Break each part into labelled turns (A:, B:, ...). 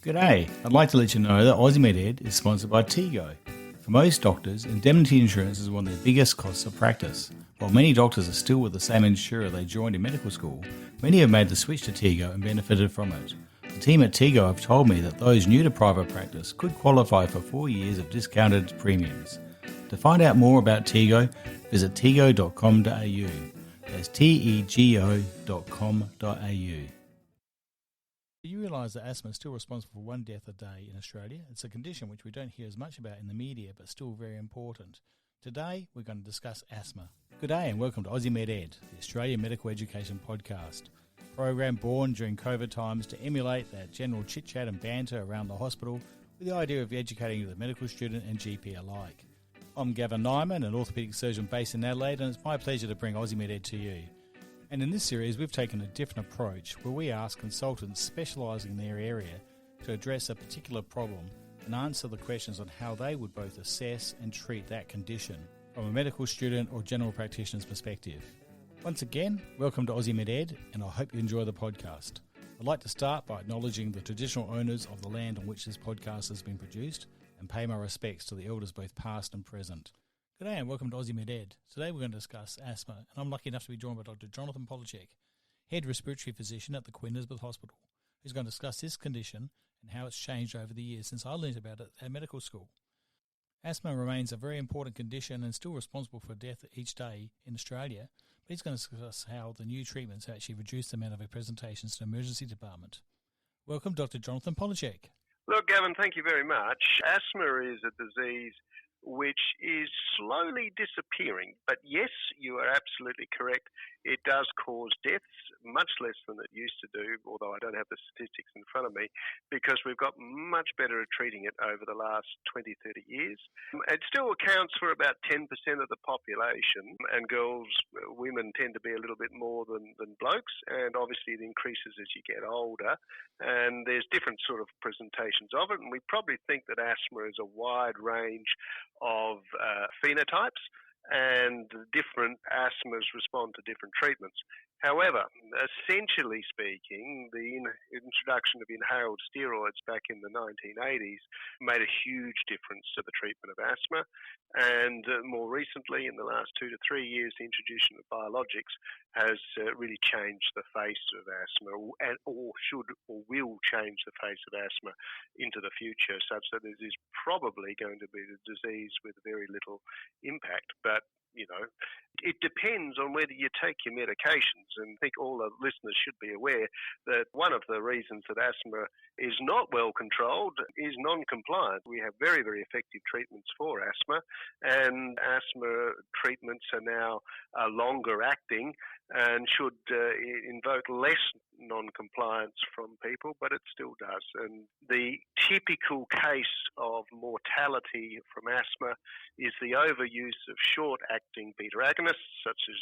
A: G'day, I'd like to let you know that Aussie Med Ed is sponsored by Tego. For most doctors, indemnity insurance is one of their biggest costs of practice. While many doctors are still with the same insurer they joined in medical school, many have made the switch to Tego and benefited from it. The team at Tego have told me that those new to private practice could qualify for 4 years of discounted premiums. To find out more about Tego, visit tego.com.au. That's tego.com.au. Do you realise that asthma is still responsible for one death a day in Australia? It's a condition which we don't hear as much about in the media, but still very important. Today, we're going to discuss asthma. Good day and welcome to Aussie Med Ed, the Australian Medical Education Podcast. A program born during COVID times to emulate that general chit-chat and banter around the hospital with the idea of educating the medical student and GP alike. I'm Gavin Nimon, an orthopaedic surgeon based in Adelaide, and it's my pleasure to bring Aussie Med Ed to you. And in this series, we've taken a different approach where we ask consultants specialising in their area to address a particular problem and answer the questions on how they would both assess and treat that condition from a medical student or general practitioner's perspective. Once again, welcome to Aussie Med Ed, and I hope you enjoy the podcast. I'd like to start by acknowledging the traditional owners of the land on which this podcast has been produced and pay my respects to the elders both past and present. Good day and welcome to Aussie Med Ed. Today we're going to discuss asthma, and I'm lucky enough to be joined by Dr. Jonathon Polasek, Head Respiratory Physician at the Queen Elizabeth Hospital, who's going to discuss this condition and how it's changed over the years since I learned about it at medical school. Asthma remains a very important condition and still responsible for death each day in Australia, but he's going to discuss how the new treatments actually reduce the amount of presentations to the emergency department. Welcome, Dr. Jonathon Polasek.
B: Look, Gavin, thank you very much. Asthma is a disease which is slowly disappearing. But yes, you are absolutely correct. It does cause deaths, much less than it used to do, although I don't have the statistics in front of me, because we've got much better at treating it over the last 20, 30 years. It still accounts for about 10% of the population, and women tend to be a little bit more than blokes, and obviously it increases as you get older, and there's different sort of presentations of it, and we probably think that asthma is a wide range of phenotypes, and different asthmas respond to different treatments. However, essentially speaking, the introduction of inhaled steroids back in the 1980s made a huge difference to the treatment of asthma, and more recently, in the last 2 to 3 years, the introduction of biologics has really changed the face of asthma, or will change the face of asthma into the future, such that this is probably going to be the disease with very little impact. But it depends on whether you take your medications, and I think all the listeners should be aware that one of the reasons that asthma is not well controlled is non-compliance. We have very, very effective treatments for asthma, and asthma treatments are now longer acting and should invoke less non-compliance from people, but it still does. And the typical case of mortality from asthma is the overuse of short-acting beta-agonists, such as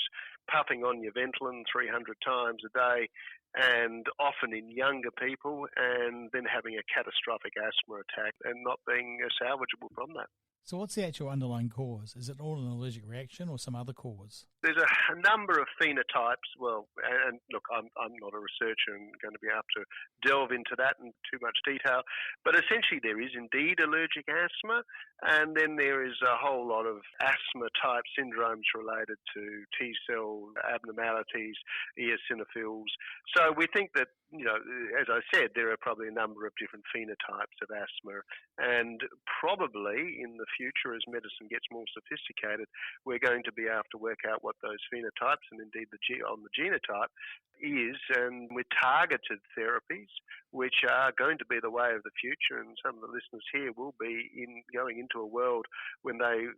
B: puffing on your Ventolin 300 times a day, and often in younger people, and then having a catastrophic asthma attack and not being salvageable from that.
A: So what's the actual underlying cause? Is it all an allergic reaction or some other cause?
B: There's a number of phenotypes. Well, and look, I'm not a researcher and going to be able to delve into that in too much detail, but essentially there is indeed allergic asthma, and then there is a whole lot of asthma-type syndromes related to T-cell abnormalities, eosinophils. So we think that, as I said, there are probably a number of different phenotypes of asthma, and probably in the future, as medicine gets more sophisticated, we're going to be able to work out what those phenotypes, and indeed on the genotype, is, and with targeted therapies, which are going to be the way of the future. And some of the listeners here will be going into a world when they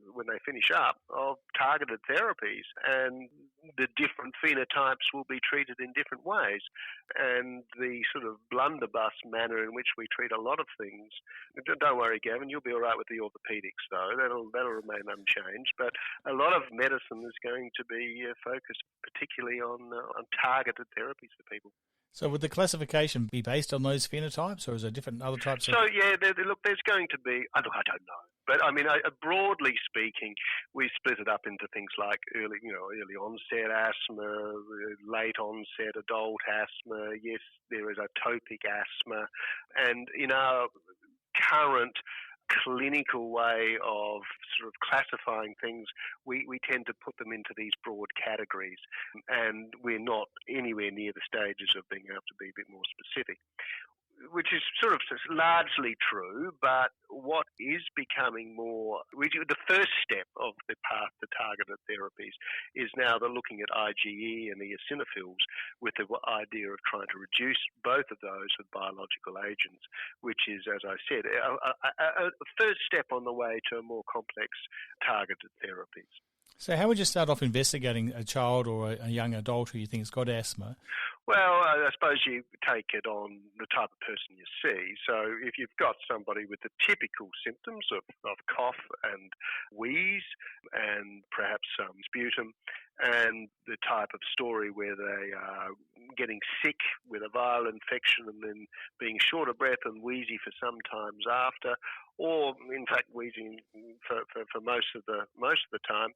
B: finish up of targeted therapies, and the different phenotypes will be treated in different ways. And the sort of blunderbuss manner in which we treat a lot of things, don't worry, Gavin, you'll be all right with the orthopaedics though. That'll remain unchanged. But a lot of medicine is going to be focused particularly on targeted therapies for people.
A: So would the classification be based on those phenotypes, or is there different other types?
B: So yeah, look, there's going to be. I don't know, but I mean, broadly speaking, we split it up into things like early onset asthma, late onset adult asthma. Yes, there is atopic asthma, and in our current clinical way of sort of classifying things, we tend to put them into these broad categories, and we're not anywhere near the stages of being able to be a bit more specific, which is sort of largely true, but what is becoming more, the first step of the path to targeted therapies is now they're looking at IgE and eosinophils with the idea of trying to reduce both of those with biological agents, which is, as I said, a first step on the way to more complex targeted therapies.
A: So how would you start off investigating a child or a young adult who you think has got asthma?
B: Well, I suppose you take it on the type of person you see. So if you've got somebody with the typical symptoms of cough and wheeze and perhaps some sputum, and the type of story where they are getting sick with a viral infection and then being short of breath and wheezy for some times after, or in fact wheezing for most of the time,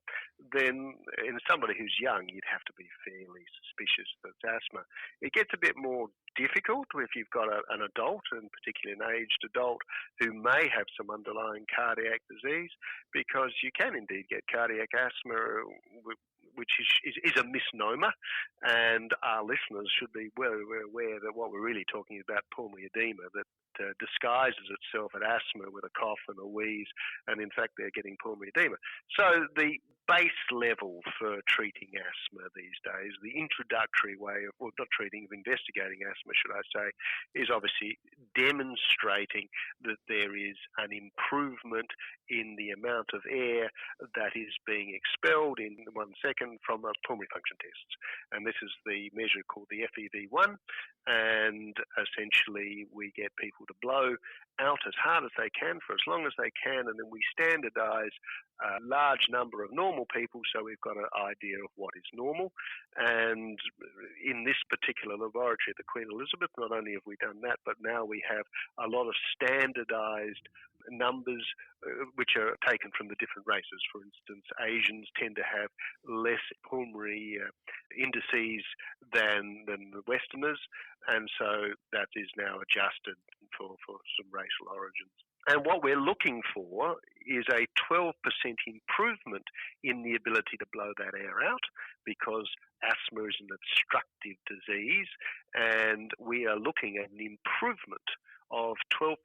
B: then in somebody who's young, you'd have to be fairly suspicious that it's asthma. It gets a bit more difficult if you've got an adult, and particularly an aged adult, who may have some underlying cardiac disease, because you can indeed get cardiac asthma, which is a misnomer, and our listeners should be well aware that what we're really talking about, pulmonary edema, that disguises itself as asthma with a cough and a wheeze, and in fact they're getting pulmonary edema. So the base level for treating asthma these days, the introductory way of, well, not treating, of investigating asthma, should I say, is obviously demonstrating that there is an improvement in the amount of air that is being expelled in 1 second from a pulmonary function test. And this is the measure called the FEV1, and essentially we get people to blow out as hard as they can for as long as they can, and then we standardise a large number of normal people, so we've got an idea of what is normal. And in this particular laboratory at the Queen Elizabeth, not only have we done that, but now we have a lot of standardised numbers which are taken from the different races. For instance, Asians tend to have less pulmonary indices than the Westerners, and so that is now adjusted for some racial origins. And what we're looking for is a 12% improvement in the ability to blow that air out, because asthma is an obstructive disease, and we are looking at an improvement of 12%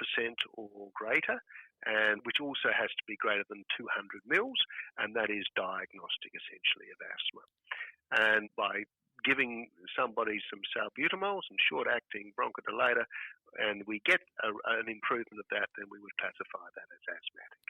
B: or greater, and which also has to be greater than 200 mils, and that is diagnostic essentially of asthma. And by giving somebody some salbutamol, some short-acting bronchodilator, and we get an improvement of that, then we would classify that as asthmatic.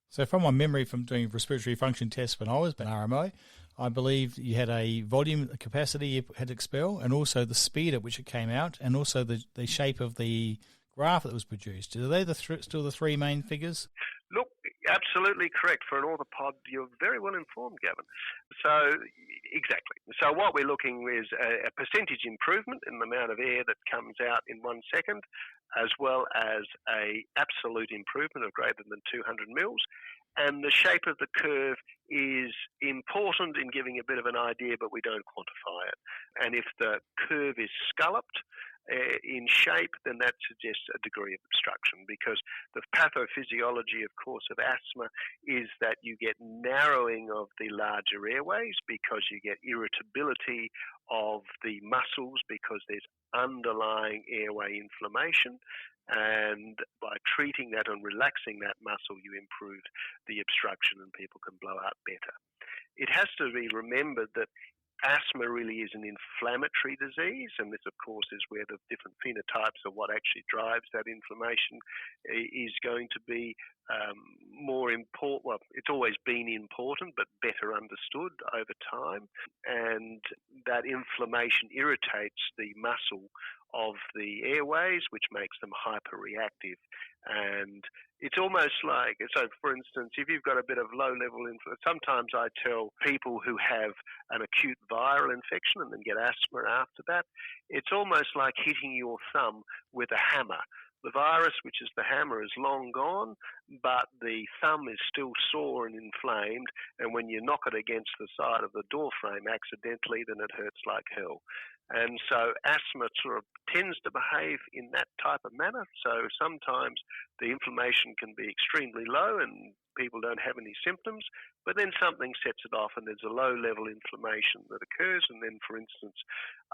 A: So from my memory from doing respiratory function tests when I was an RMO, I believe you had a volume capacity you had to expel, and also the speed at which it came out, and also the shape of the graph that was produced. Are they still the three main figures?
B: Look, absolutely correct. For an orthopod, you're very well informed, Gavin. So, exactly. So what we're looking is a percentage improvement in the amount of air that comes out in 1 second, as well as a absolute improvement of greater than 200 mils. And the shape of the curve is important in giving a bit of an idea, but we don't quantify it. And if the curve is scalloped in shape, then that suggests a degree of obstruction, because the pathophysiology, of course, of asthma is that you get narrowing of the larger airways because you get irritability of the muscles because there's underlying airway inflammation. And by treating that and relaxing that muscle, you improve the obstruction and people can blow out better. It has to be remembered that asthma really is an inflammatory disease, and this, of course, is where the different phenotypes of what actually drives that inflammation is going to be more important. Well, it's always been important, but better understood over time. And that inflammation irritates the muscle of the airways, which makes them hyperreactive. And it's almost like, so for instance, if you've got a bit of low-level influence, sometimes I tell people who have an acute viral infection and then get asthma after that, it's almost like hitting your thumb with a hammer. The virus, which is the hammer, is long gone, but the thumb is still sore and inflamed, and when you knock it against the side of the door frame accidentally, then it hurts like hell. And so asthma sort of tends to behave in that type of manner. So sometimes the inflammation can be extremely low and people don't have any symptoms, but then something sets it off and there's a low-level inflammation that occurs. And then, for instance,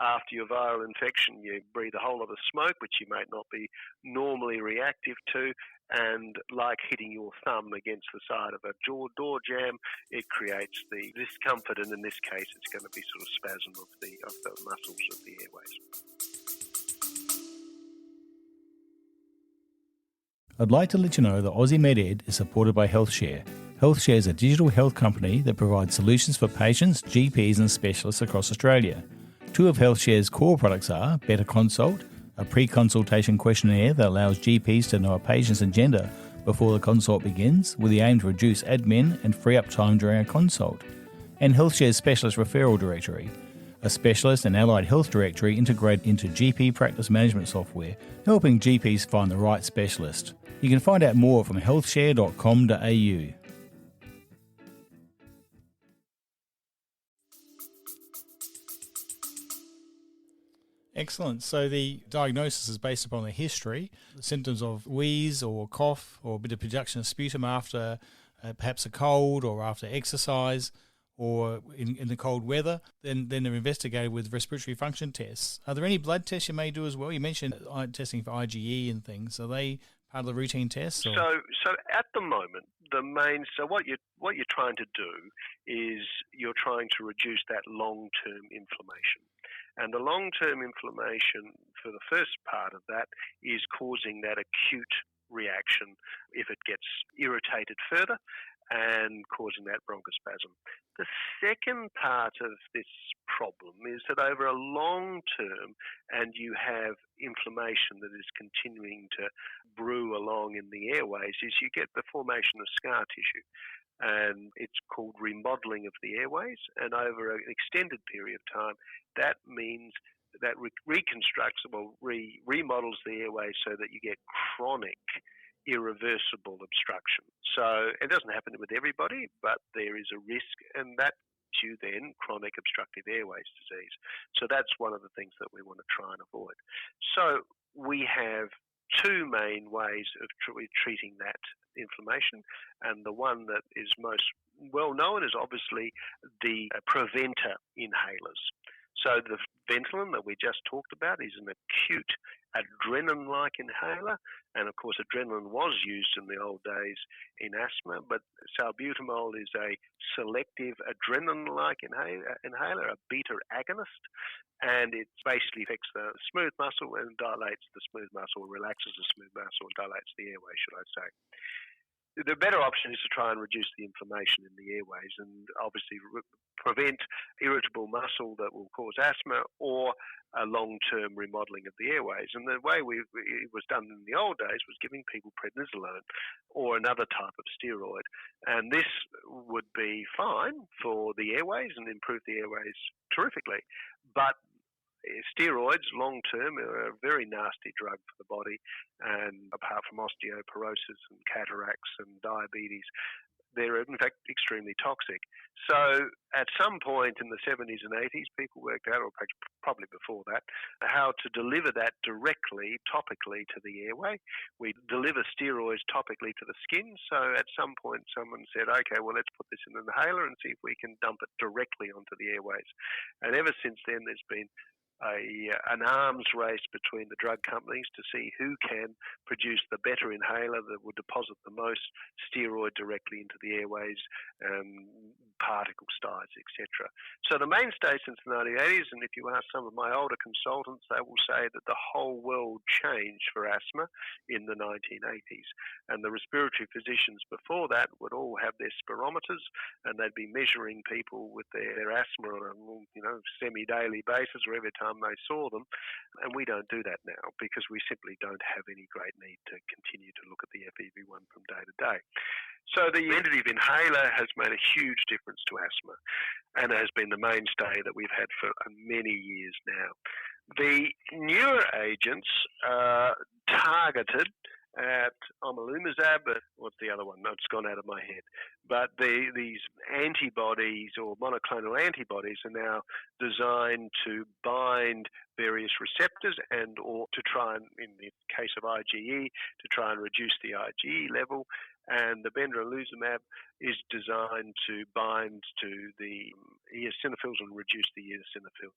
B: after your viral infection, you breathe a whole lot of smoke, which you might not be normally reactive to, and like hitting your thumb against the side of a door jam, it creates the discomfort, and in this case, it's going to be sort of spasm of the muscles of the airways.
A: I'd like to let you know that Aussie Med Ed is supported by HealthShare. HealthShare is a digital health company that provides solutions for patients, GPs and specialists across Australia. Two of HealthShare's core products are Better Consult, a pre-consultation questionnaire that allows GPs to know a patient's agenda before the consult begins, with the aim to reduce admin and free up time during a consult, and HealthShare's Specialist Referral Directory, a specialist and allied health directory integrated into GP practice management software, helping GPs find the right specialist. You can find out more from healthshare.com.au. Excellent. So the diagnosis is based upon the history, the symptoms of wheeze or cough or a bit of production of sputum after perhaps a cold or after exercise or in the cold weather. Then they're investigated with respiratory function tests. Are there any blood tests you may do as well? You mentioned testing for IgE and things. Are they part of the routine tests? Or?
B: So at the moment, what you're trying to do is you're trying to reduce that long-term inflammation. And the long-term inflammation for the first part of that is causing that acute reaction if it gets irritated further and causing that bronchospasm. The second part of this problem is that over a long term and you have inflammation that is continuing to brew along in the airways, is you get the formation of scar tissue. And it's called remodeling of the airways. And over an extended period of time, that means that remodels the airways so that you get chronic, irreversible obstruction. So it doesn't happen with everybody, but there is a risk, and that's you then chronic obstructive airways disease. So that's one of the things that we want to try and avoid. So we have two main ways of treating that inflammation, and the one that is most well known is obviously the preventer inhalers. So the Ventolin that we just talked about is an acute adrenaline-like inhaler, and of course adrenaline was used in the old days in asthma, but salbutamol is a selective adrenaline-like inhaler, a beta agonist, and it basically affects the smooth muscle and dilates the smooth muscle, relaxes the smooth muscle and dilates the airway, should I say. The better option is to try and reduce the inflammation in the airways and obviously prevent irritable muscle that will cause asthma or a long-term remodeling of the airways. And the way it was done in the old days was giving people prednisolone or another type of steroid. And this would be fine for the airways and improve the airways terrifically. But steroids, long-term, are a very nasty drug for the body, and apart from osteoporosis and cataracts and diabetes, they're in fact extremely toxic. So at some point in the 70s and 80s, people worked out, or probably before that, how to deliver that directly, topically to the airway. We deliver steroids topically to the skin. So at some point, someone said, okay, well, let's put this in an inhaler and see if we can dump it directly onto the airways. And ever since then, there's been an arms race between the drug companies to see who can produce the better inhaler that will deposit the most steroid directly into the airways, particle styles, etc. So the mainstay since the 1980s, and if you ask some of my older consultants, they will say that the whole world changed for asthma in the 1980s. And the respiratory physicians before that would all have their spirometers, and they'd be measuring people with their asthma on a semi-daily basis, or every time time they saw them. And we don't do that now because we simply don't have any great need to continue to look at the FEV1 from day to day. So the preventative inhaler has made a huge difference to asthma and has been the mainstay that we've had for many years now. The newer agents are targeted at omalizumab, what's the other one? No, it's gone out of my head. But these antibodies or monoclonal antibodies are now designed to bind various receptors and or to try and, in the case of IgE, to try and reduce the IgE level. And the benralizumab is designed to bind to the eosinophils and reduce the eosinophil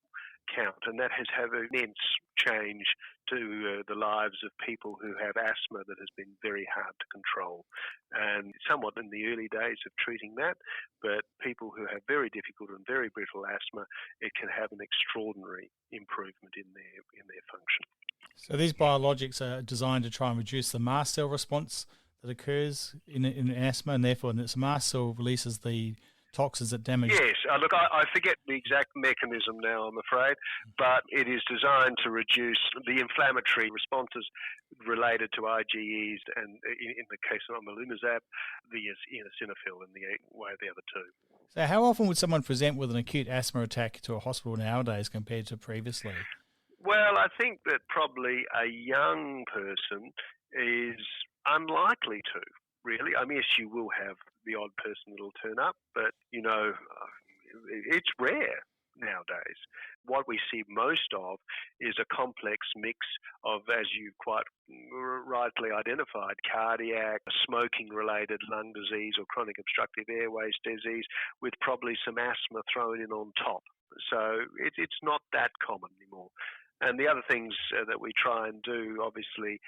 B: count. And that has had an immense change to the lives of people who have asthma that has been very hard to control. And somewhat in the early days of treating that, but people who have very difficult and very brittle asthma, it can have an extraordinary improvement in their function.
A: So these biologics are designed to try and reduce the mast cell response that occurs in asthma, and therefore this mast cell releases the toxins that damage.
B: Yes, look, I forget the exact mechanism now, I'm afraid, but it is designed to reduce the inflammatory responses related to IgEs and, in the case of omalizumab, the eosinophil in the way of the other two.
A: So how often would someone present with an acute asthma attack to a hospital nowadays compared to previously?
B: Well, I think that probably a young person is unlikely to, really. I mean, yes, you will have the odd person that will turn up, but, it's rare nowadays. What we see most of is a complex mix of, as you quite rightly identified, cardiac, smoking-related lung disease or chronic obstructive airways disease with probably some asthma thrown in on top. So it's not that common anymore. And the other things that we try and do, obviously,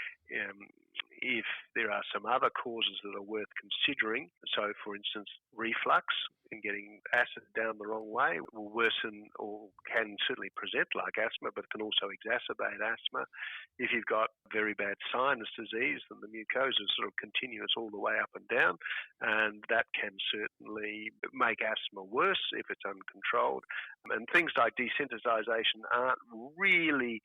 B: if there are some other causes that are worth considering, so for instance, reflux and getting acid down the wrong way will worsen or can certainly present like asthma, but can also exacerbate asthma. If you've got very bad sinus disease, then the mucosa is sort of continuous all the way up and down, and that can certainly make asthma worse if it's uncontrolled. And things like desensitization aren't really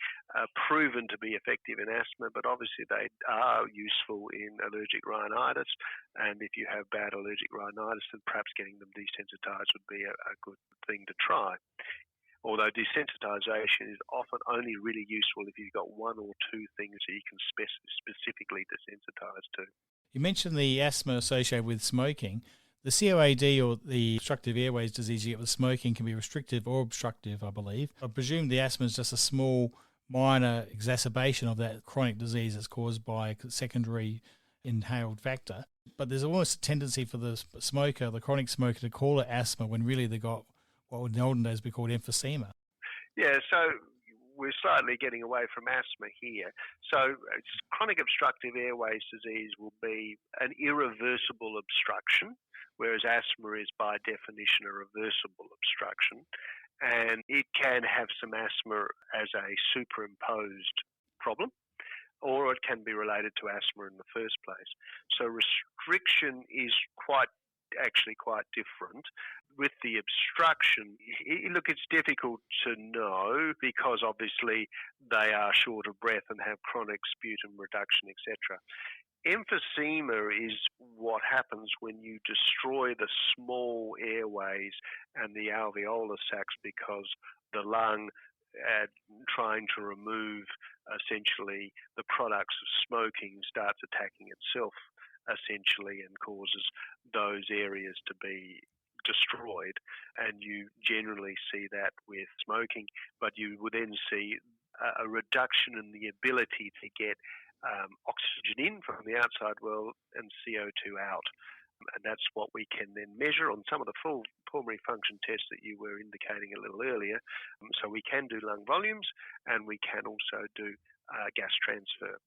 B: proven to be effective in asthma, but obviously they are useful in allergic rhinitis. And if you have bad allergic rhinitis, then perhaps getting them desensitized would be a good thing to try. Although desensitization is often only really useful if you've got one or two things that you can specifically desensitize to.
A: You mentioned the asthma associated with smoking. The COAD, or the obstructive airways disease you get with smoking, can be restrictive or obstructive, I believe. I presume the asthma is just a small, minor exacerbation of that chronic disease that's caused by a secondary inhaled factor. But there's almost a tendency for the smoker, the chronic smoker, to call it asthma when really they got what would in the olden days be called emphysema.
B: Yeah, so we're slightly getting away from asthma here. So chronic obstructive airways disease will be an irreversible obstruction, whereas asthma is by definition a reversible obstruction. And it can have some asthma as a superimposed problem, or it can be related to asthma in the first place. So restriction is quite different. With the obstruction, look, it's difficult to know because obviously they are short of breath and have chronic sputum reduction, etc. Emphysema is what happens when you destroy the small airways and the alveolar sacs because the lung, trying to remove essentially the products of smoking, starts attacking itself essentially and causes those areas to be destroyed. And you generally see that with smoking, but you would then see a reduction in the ability to get oxygen in from the outside world and CO2 out. And that's what we can then measure on some of the full pulmonary function tests that you were indicating a little earlier. So we can do lung volumes and we can also do gas transfer.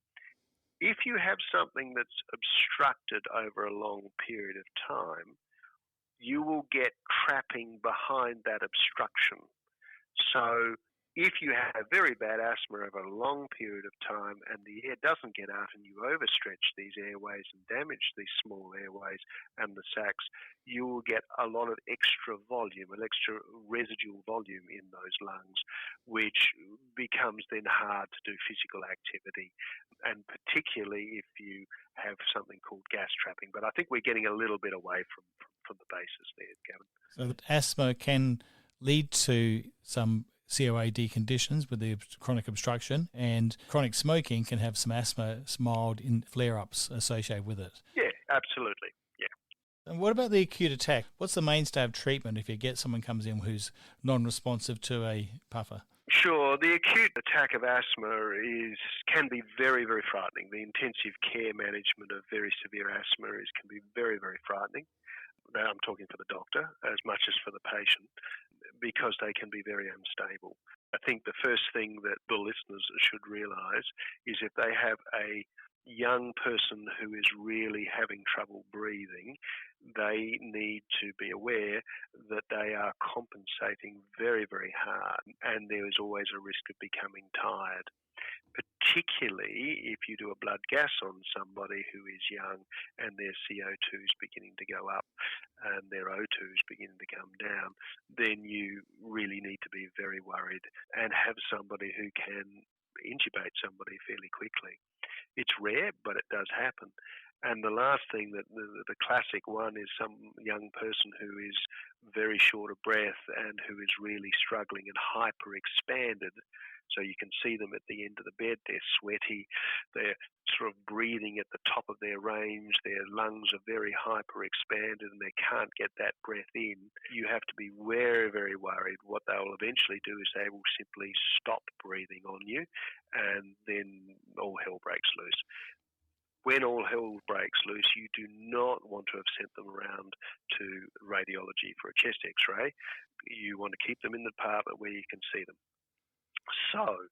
B: If you have something that's obstructed over a long period of time, you will get trapping behind that obstruction. So If you have very bad asthma over a long period of time and the air doesn't get out and you overstretch these airways and damage these small airways and the sacs, you will get a lot of extra volume, an extra residual volume in those lungs, which becomes then hard to do physical activity, and particularly if you have something called gas trapping. But I think we're getting a little bit away from the basis there, Gavin.
A: So asthma can lead to some COAD conditions with the chronic obstruction, and chronic smoking can have some asthma, mild in flare-ups associated with it.
B: Yeah, absolutely. Yeah.
A: And what about the acute attack? What's the mainstay of treatment if you get someone comes in who's non-responsive to a puffer?
B: Sure. The acute attack of asthma can be very, very frightening. The intensive care management of very severe asthma can be very, very frightening. Now I'm talking for the doctor as much as for the patient, because they can be very unstable. I think the first thing that the listeners should realise is if they have a young person who is really having trouble breathing, they need to be aware that they are compensating very, very hard, and there is always a risk of becoming tired, particularly if you do a blood gas on somebody who is young and their CO2 is beginning to go up and their O2 is beginning to come down, then you really need to be very worried and have somebody who can intubate somebody fairly quickly. It's rare, but it does happen. And the last thing, the classic one, is some young person who is very short of breath and who is really struggling and hyper-expanded. So you can see them at the end of the bed, they're sweaty, they're sort of breathing at the top of their range, their lungs are very hyper-expanded and they can't get that breath in. You have to be very, very worried. What they will eventually do is they will simply stop breathing on you, and then all hell breaks loose. When all hell breaks loose, you do not want to have sent them around to radiology for a chest x-ray. You want to keep them in the department where you can see them. So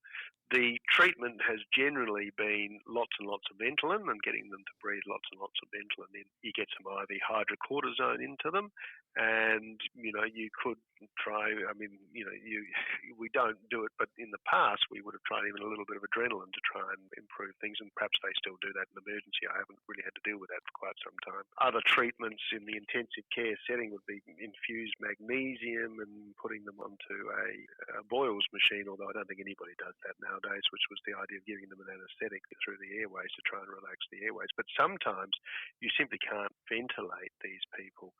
B: the treatment has generally been lots and lots of Ventolin and getting them to breathe lots and lots of Ventolin in. You get some IV hydrocortisone into them, and you could try. We don't do it, but in the past we would have tried even a little bit of adrenaline to try and improve things, and perhaps they still do that in emergency. I haven't really had to deal with that for quite some time. Other treatments in the intensive care setting would be infused magnesium and putting them onto a Boyle's machine, although I don't think anybody does that nowadays, which was the idea of giving them an anaesthetic through the airways to try and relax the airways. But sometimes you simply can't ventilate these people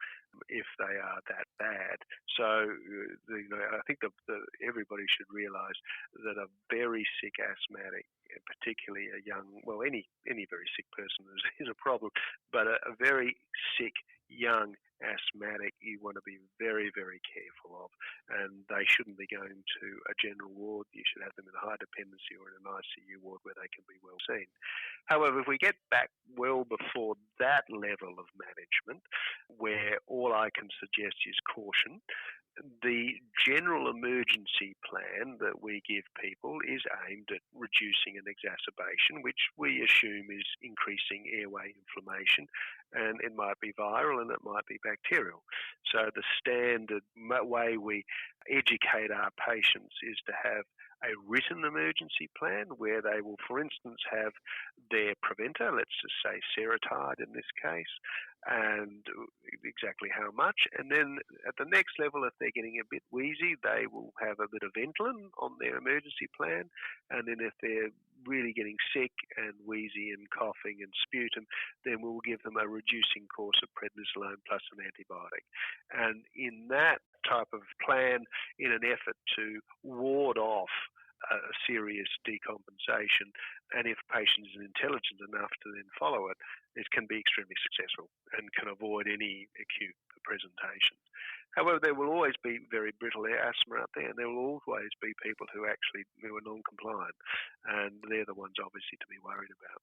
B: if they are that bad. So I think everybody should realise that a very sick asthmatic, particularly a young, any very sick person is a problem, but a very sick young asthmatic you want to be very, very careful of, and they shouldn't be going to a general ward. You should have them in a high dependency or in an ICU ward where they can be well seen. However, if we get back well before that level of management, where all I can suggest is caution, the general emergency plan that we give people is aimed at reducing an exacerbation, which we assume is increasing airway inflammation, and it might be viral and it might be bacterial. So the standard way we educate our patients is to have a written emergency plan where they will, for instance, have their preventer, let's just say Seretide in this case, and exactly how much. And then at the next level, if they're getting a bit wheezy, they will have a bit of Ventolin on their emergency plan. And then if they're really getting sick and wheezy and coughing and sputum, then we'll give them a reducing course of prednisolone plus an antibiotic. And in that type of plan, in an effort to ward off a serious decompensation, and if a patient is intelligent enough to then follow it, it can be extremely successful and can avoid any acute presentations. However, there will always be very brittle asthma out there, and there will always be people who are non-compliant, and they're the ones obviously to be worried about.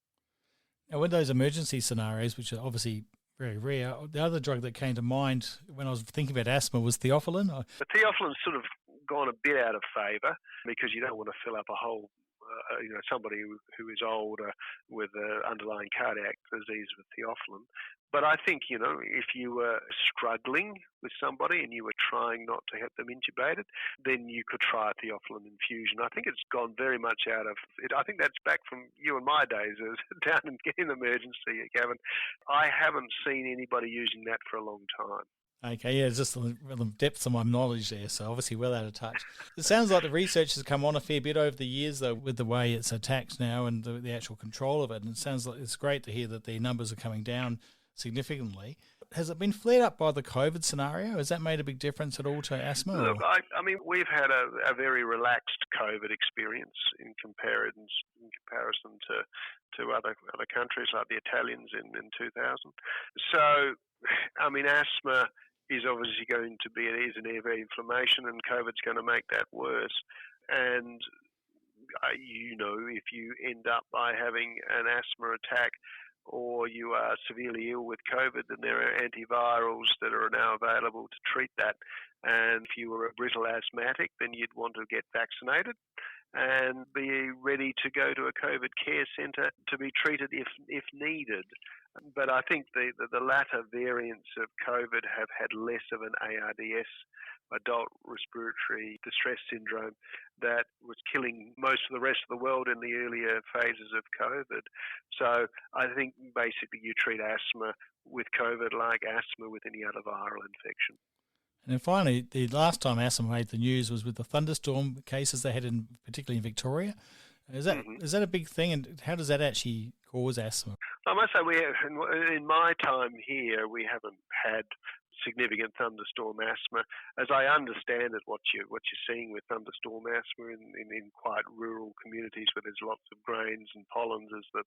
A: Now, with those emergency scenarios, which are obviously very rare, the other drug that came to mind when I was thinking about asthma was theophylline.
B: The theophylline's sort of gone a bit out of favour because you don't want to fill up a whole somebody who is older with underlying cardiac disease with theophylline. But I think, if you were struggling with somebody and you were trying not to have them intubated, then you could try a theophylline infusion. I think it's gone very much out of it. I think that's back from you and my days down in emergency, Gavin. I haven't seen anybody using that for a long time.
A: Okay, yeah, just the depth of my knowledge there, so obviously well out of touch. It sounds like the research has come on a fair bit over the years, though, with the way it's attacked now and the actual control of it. And it sounds like it's great to hear that the numbers are coming down significantly. Has it been flared up by the COVID scenario? Has that made a big difference at all to asthma?
B: Look, I mean, we've had a very relaxed COVID experience in comparison to other countries like the Italians in 2000. So, I mean, asthma is obviously going to be an air inflammation, and COVID's going to make that worse. And if you end up by having an asthma attack, or you are severely ill with COVID, then there are antivirals that are now available to treat that. And if you were a brittle asthmatic, then you'd want to get vaccinated and be ready to go to a COVID care centre to be treated if needed. But I think the latter variants of COVID have had less of an ARDS, adult respiratory distress syndrome, that was killing most of the rest of the world in the earlier phases of COVID. So I think basically you treat asthma with COVID like asthma with any other viral infection.
A: And then finally, the last time asthma made the news was with the thunderstorm cases they had, particularly in Victoria. Is that a big thing, and how does that actually cause asthma?
B: I must say, in my time here, we haven't had significant thunderstorm asthma. As I understand it, what you're seeing with thunderstorm asthma in quite rural communities where there's lots of grains and pollens is that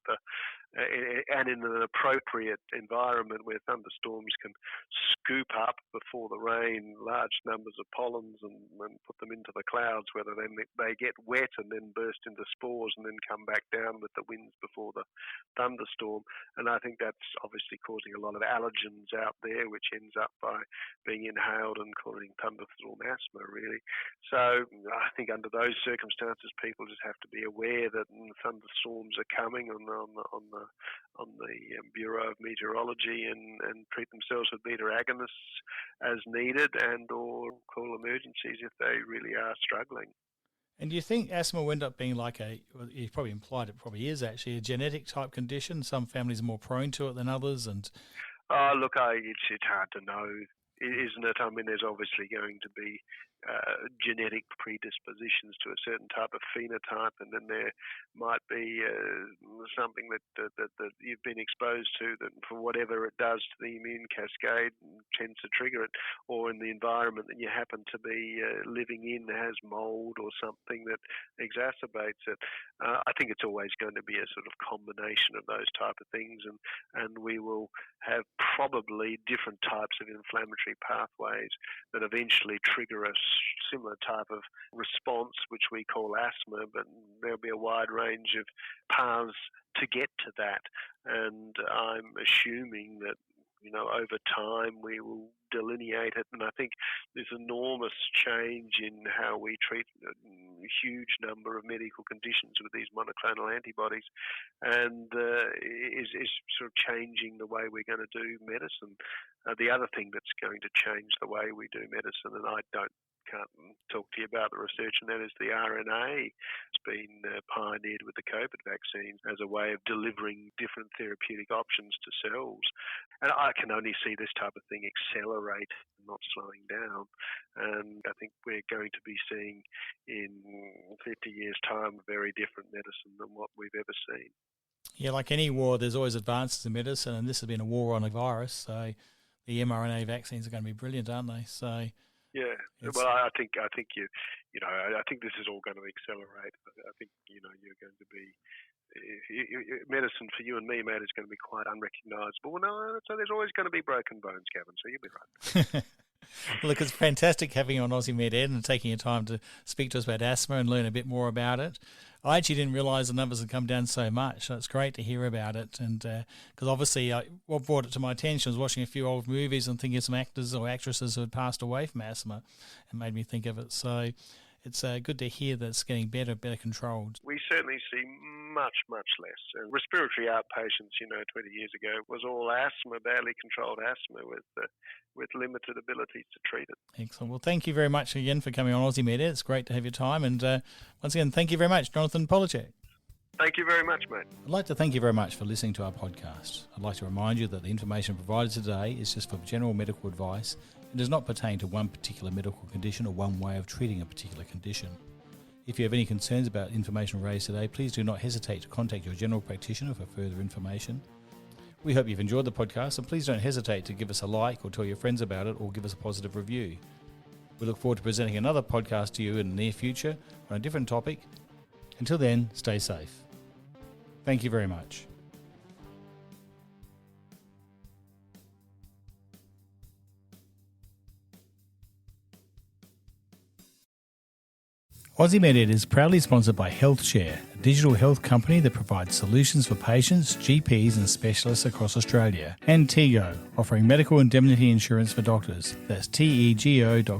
B: and in an appropriate environment where thunderstorms can scoop up before the rain large numbers of pollens and put them into the clouds, whether then they get wet and then burst into spores and then come back down with the winds before the thunderstorm. And I think that's obviously causing a lot of allergens out there, which ends up by being inhaled and causing thunderstorm asthma, really. So I think under those circumstances, people just have to be aware that thunderstorms are coming on the Bureau of Meteorology and treat themselves with beta agonists as needed, and or call emergencies if they really are struggling.
A: And do you think asthma will end up being like you probably implied it probably is actually a genetic type condition? Some families are more prone to it than others, and
B: look, it's hard to know, isn't it? I mean, there's obviously going to be genetic predispositions to a certain type of phenotype, and then there might be something that you've been exposed to that, for whatever it does to the immune cascade, tends to trigger it, or in the environment that you happen to be living in has mold or something that exacerbates it. I think it's always going to be a sort of combination of those type of things, and we will have probably different types of inflammatory pathways that eventually trigger a similar type of response, which we call asthma, but there'll be a wide range of paths to get to that. And I'm assuming that, over time we will delineate it. And I think there's enormous change in how we treat a huge number of medical conditions with these monoclonal antibodies, and is sort of changing the way we're going to do medicine. The other thing that's going to change the way we do medicine, and I can't talk to you about the research, and that is the RNA. It's been pioneered with the COVID vaccine as a way of delivering different therapeutic options to cells. And I can only see this type of thing accelerate, not slowing down. And I think we're going to be seeing in 50 years' time a very different medicine than what we've ever seen.
A: Yeah, like any war, there's always advances in medicine, and this has been a war on a virus, so the mRNA vaccines are going to be brilliant, aren't they? So
B: yeah, well, I think I think this is all going to accelerate. I think you're going to be medicine for you and me, mate, is going to be quite unrecognisable. No, so there's always going to be broken bones, Gavin. So you'll be right.
A: Well, look, it's fantastic having you on Aussie Med Ed and taking your time to speak to us about asthma and learn a bit more about it. I actually didn't realise the numbers had come down so much, so it's great to hear about it. And because obviously what brought it to my attention was watching a few old movies and thinking of some actors or actresses who had passed away from asthma, and made me think of it. So it's good to hear that it's getting better controlled.
B: We certainly see much, much less. And respiratory outpatients, 20 years ago, was all asthma, badly controlled asthma with limited abilities to treat it.
A: Excellent. Well, thank you very much again for coming on Aussie Med Ed. It's great to have your time. And once again, thank you very much, Jonathon Polasek.
B: Thank you very much, mate.
A: I'd like to thank you very much for listening to our podcast. I'd like to remind you that the information provided today is just for general medical advice and does not pertain to one particular medical condition or one way of treating a particular condition. If you have any concerns about information raised today, please do not hesitate to contact your general practitioner for further information. We hope you've enjoyed the podcast, and please don't hesitate to give us a like or tell your friends about it or give us a positive review. We look forward to presenting another podcast to you in the near future on a different topic. Until then, stay safe. Thank you very much. Aussie Med Ed is proudly sponsored by HealthShare, a digital health company that provides solutions for patients, GPs and specialists across Australia, and Tego, offering medical indemnity insurance for doctors. That's tego.com.au.